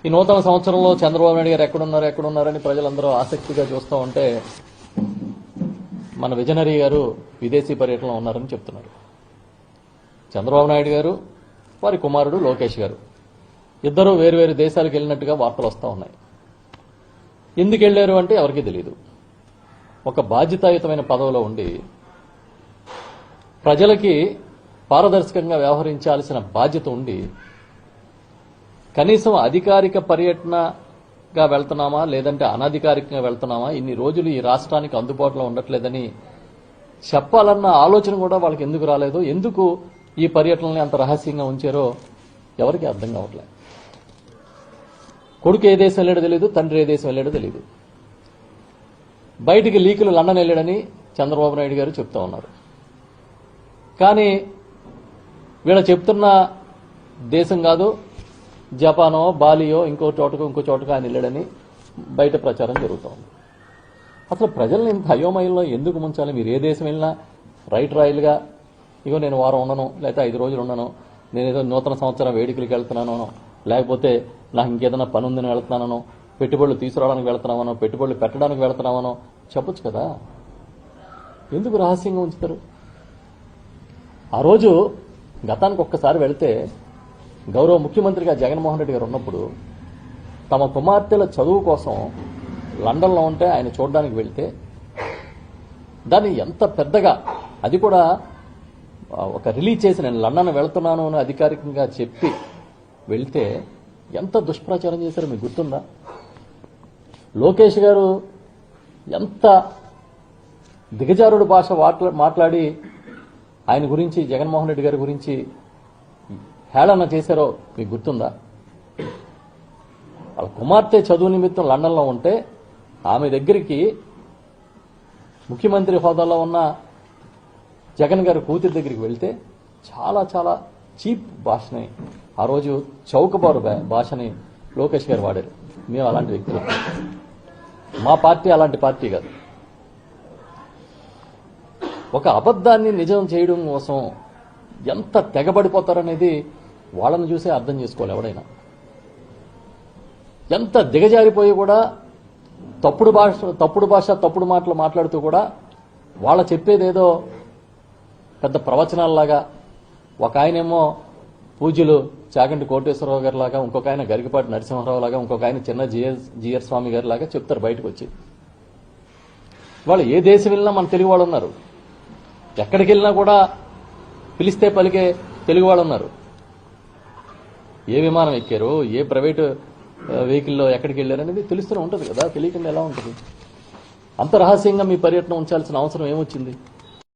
ఈ నూతన సంవత్సరంలో చంద్రబాబు నాయుడు గారు ఎక్కడున్నారని ప్రజలందరూ ఆసక్తిగా చూస్తూ ఉంటే మన విజనరీ గారు విదేశీ పర్యటనలో ఉన్నారని చెప్తున్నారు. చంద్రబాబు నాయుడు గారు వారి కుమారుడు లోకేష్ గారు ఇద్దరూ వేరువేరు దేశాలకు వెళ్ళినట్టుగా వార్తలు వస్తూ ఉన్నాయి. ఎందుకు వెళ్లారు అంటే ఎవరికీ తెలియదు. ఒక బాధ్యతాయుతమైన పదవిలో ఉండి ప్రజలకి పారదర్శకంగా వ్యవహరించాల్సిన బాధ్యత ఉండి కనీసం అధికారిక పర్యటనగా వెళ్తున్నామా లేదంటే అనధికారికంగా వెళ్తున్నామా, ఇన్ని రోజులు ఈ రాష్ట్రానికి అందుబాటులో ఉండట్లేదని చెప్పాలన్న ఆలోచన కూడా వాళ్ళకి ఎందుకు రాలేదో, ఎందుకు ఈ పర్యటనని అంత రహస్యంగా ఉంచారో ఎవరికి అర్థం కావట్లేదు. కొడుకు ఏ దేశం వెళ్ళాడో తెలియదు, తండ్రి ఏ దేశం వెళ్ళాడో తెలియదు. బయటికి లీకులు లండన్ వెళ్ళాడని చంద్రబాబు నాయుడు గారు చెప్తా ఉన్నారు. కానీ వీళ్ళ చెప్తున్న దేశం కాదు, జపానో బాలియో ఇంకో చోటకు ఆయన వెళ్ళాడని బయట ప్రచారం జరుగుతోంది. అసలు ప్రజల్ని ఇంత అయోమయంలో ఎందుకు ముంచాలి? మీరు ఏ దేశం వెళ్ళినా రైట్ రాయల్గా ఇగో నేను వారం ఉండను, లేకపోతే 5 రోజులు ఉండను, నేనేదో నూతన సంవత్సరం వేడుకలకు వెళ్తున్నానో, లేకపోతే నాకు ఇంకేదైనా పని ఉందని వెళ్తున్నానో, పెట్టుబడులు తీసుకురావడానికి వెళ్తున్నామనో, పెట్టుబడులు పెట్టడానికి వెళ్తున్నామనో చెప్పొచ్చు కదా. ఎందుకు రహస్యంగా ఉంచుతారు? ఆ రోజు గతానికి ఒక్కసారి వెళితే గౌరవ ముఖ్యమంత్రిగా జగన్మోహన్ రెడ్డి గారు ఉన్నప్పుడు తమ కుమార్తెల చదువు కోసం లండన్లో ఉంటే ఆయన చూడడానికి వెళ్తే దాన్ని ఎంత పెద్దగా, అది కూడా ఒక రిలీజ్ చేసి నేను లండన్ వెళ్తున్నాను అని అధికారికంగా చెప్పి వెళ్తే ఎంత దుష్ప్రచారం చేశారో మీకు గుర్తుందా? లోకేష్ గారు ఎంత దిగజారుడు భాష మాట్లాడి ఆయన గురించి, జగన్మోహన్ రెడ్డి గారి గురించి హేళన చేశారో మీకు గుర్తుందా? వాళ్ళ కుమార్తె చదువు నిమిత్తం లండన్లో ఉంటే ఆమె దగ్గరికి ముఖ్యమంత్రి హోదాలో ఉన్న జగన్ గారి కూతురి దగ్గరికి వెళ్తే చాలా చాలా చీప్ భాషని, ఆ రోజు చౌకబారు భాషని లోకేష్ గారు వాడారు. మేము అలాంటి వ్యక్తులు, మా పార్టీ అలాంటి పార్టీ కాదు. ఒక అబద్ధాన్ని నిజం చేయడం కోసం ఎంత తెగబడిపోతారనేది వాళ్ళని చూసే అర్థం చేసుకోవాలి ఎవడైనా. ఎంత దిగజారిపోయి కూడా తప్పుడు భాష తప్పుడు మాటలు మాట్లాడుతూ కూడా వాళ్ళ చెప్పేదేదో పెద్ద ప్రవచనాల్లాగా, ఒక ఆయనేమో పూజ్యులు చాగంటి కోటేశ్వరరావు గారి లాగా, ఇంకొక ఆయన గరికపాటి నరసింహారావు లాగా, ఇంకొక ఆయన చిన్న జిఆర్ స్వామి గారి లాగా చెప్తారు బయటకు వచ్చి. వాళ్ళు ఏ దేశం వెళ్ళినా మన తెలుగు వాళ్ళు ఉన్నారు, ఎక్కడికి వెళ్ళినా కూడా పిలిస్తే పలికే తెలుగు వాళ్ళు ఉన్నారు. ఏ విమానం ఎక్కారు, ఏ ప్రైవేటు వెహికల్లో ఎక్కడికి వెళ్ళారు అనేది తెలుస్తూనే ఉంటుంది కదా, తెలియకుండా ఎలా ఉంటుంది? అంత రహస్యంగా మీ పర్యటన ఉంచాల్సిన అవసరం ఏమొచ్చింది?